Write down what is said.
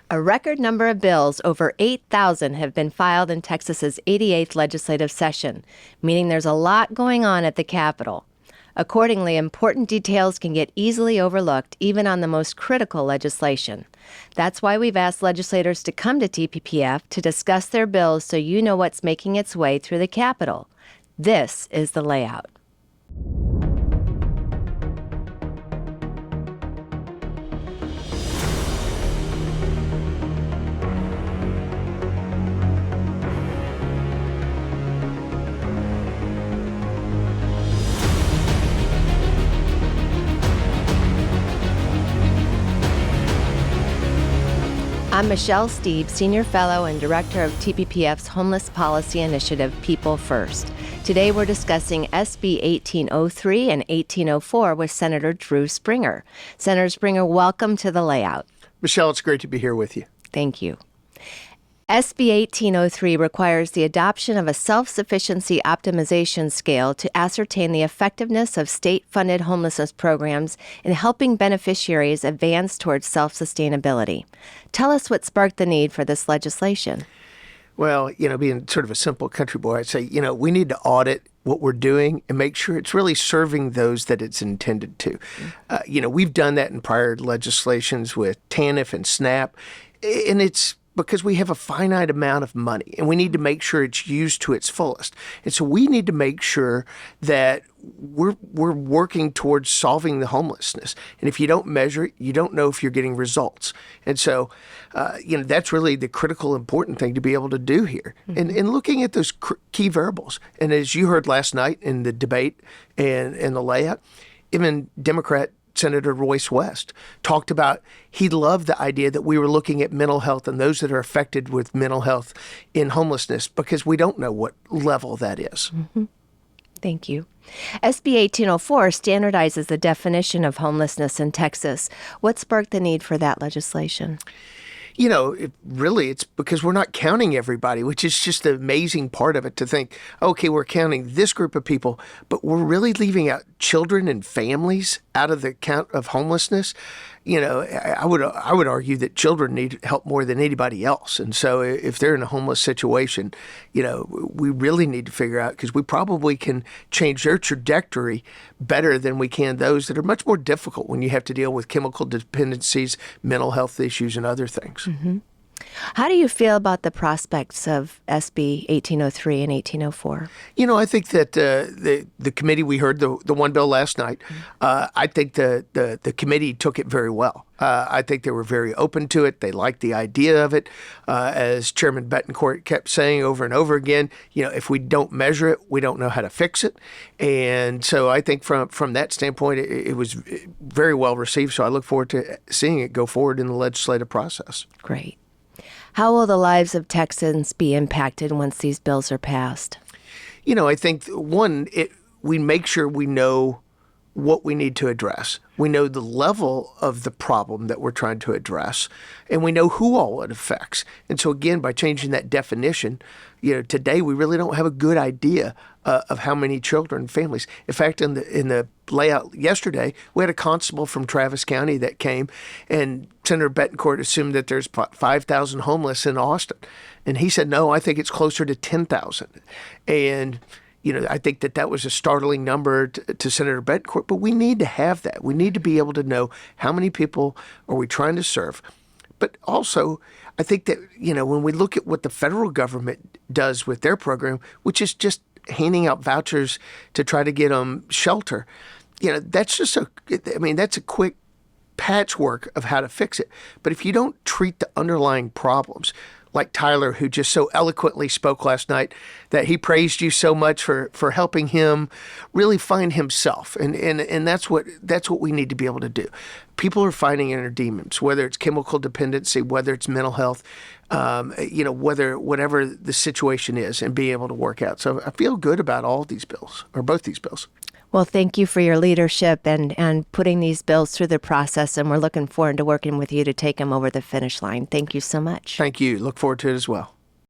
A record number of bills, over 8,000, have been filed in Texas's 88th legislative session, meaning there's a lot going on at the Capitol. Accordingly, important details can get easily overlooked, even on the most critical legislation. That's why we've asked legislators to come to TPPF to discuss their bills so you know what's making its way through the Capitol. This is the layout. I'm Michele Steeb, Senior Fellow and Director of TPPF's Homeless Policy Initiative, People First. Today we're discussing SB 1803 and 1804 with Senator Drew Springer. Senator Springer, welcome to the layout. Michele, it's great to be here with you. Thank you. SB 1803 requires the adoption of a self-sufficiency optimization scale to ascertain the effectiveness of state-funded homelessness programs in helping beneficiaries advance towards self-sustainability. Tell us what sparked the need for this legislation. Well, being sort of a simple country boy, I'd say, we need to audit what we're doing and make sure it's really serving those that it's intended to. We've done that in prior legislations with TANF and SNAP, and it's because we have a finite amount of money and we need to make sure it's used to its fullest. And so we need to make sure that we're working towards solving the homelessness. And if you don't measure it, you don't know if you're getting results. And so, that's really the critical important thing to be able to do here. Mm-hmm. And looking at those key variables. And as you heard last night in the debate and the layout, even Democrat Senator Royce West talked about he loved the idea that we were looking at mental health and those that are affected with mental health in homelessness because we don't know what level that is. Mm-hmm. Thank you. SB 1804 standardizes the definition of homelessness in Texas. What sparked the need for that legislation? It's because we're not counting everybody, which is just the amazing part of it to think, okay, we're counting this group of people, but we're really leaving out children and families out of the count of homelessness. I would argue that children need help more than anybody else. And so if they're in a homeless situation, we really need to figure out, because we probably can change their trajectory better than we can those that are much more difficult when you have to deal with chemical dependencies, mental health issues, and other things. Mm-hmm. How do you feel about the prospects of SB 1803 and 1804? I think that the committee, we heard the one bill last night. I think the committee took it very well. I think they were very open to it. They liked the idea of it. As Chairman Betancourt kept saying over and over again, if we don't measure it, we don't know how to fix it. And so I think from that standpoint, it was very well received. So I look forward to seeing it go forward in the legislative process. Great. How will the lives of Texans be impacted once these bills are passed? I think, we make sure we know what we need to address. We know the level of the problem that we're trying to address, and we know who all it affects. And so, again, by changing that definition, today we really don't have a good idea of how many children and families. In fact, in the layout yesterday, we had a constable from Travis County that came, and Senator Betancourt assumed that there's 5,000 homeless in Austin. And he said, no, I think it's closer to 10,000. And I think that was a startling number to Senator Betancourt, but we need to have that. We need to be able to know how many people are we trying to serve. But also, I think that, when we look at what the federal government does with their program, which is just handing out vouchers to try to get them shelter, that's just that's a quick patchwork of how to fix it. But if you don't treat the underlying problems, like Tyler, who just so eloquently spoke last night, that he praised you so much for helping him really find himself. And that's what we need to be able to do. People are finding inner demons, whether it's chemical dependency, whether it's mental health, whatever the situation is, and being able to work out. So I feel good about all of these bills, or both these bills. Well, thank you for your leadership and putting these bills through the process, and we're looking forward to working with you to take them over the finish line. Thank you so much. Thank you. Look forward to it as well.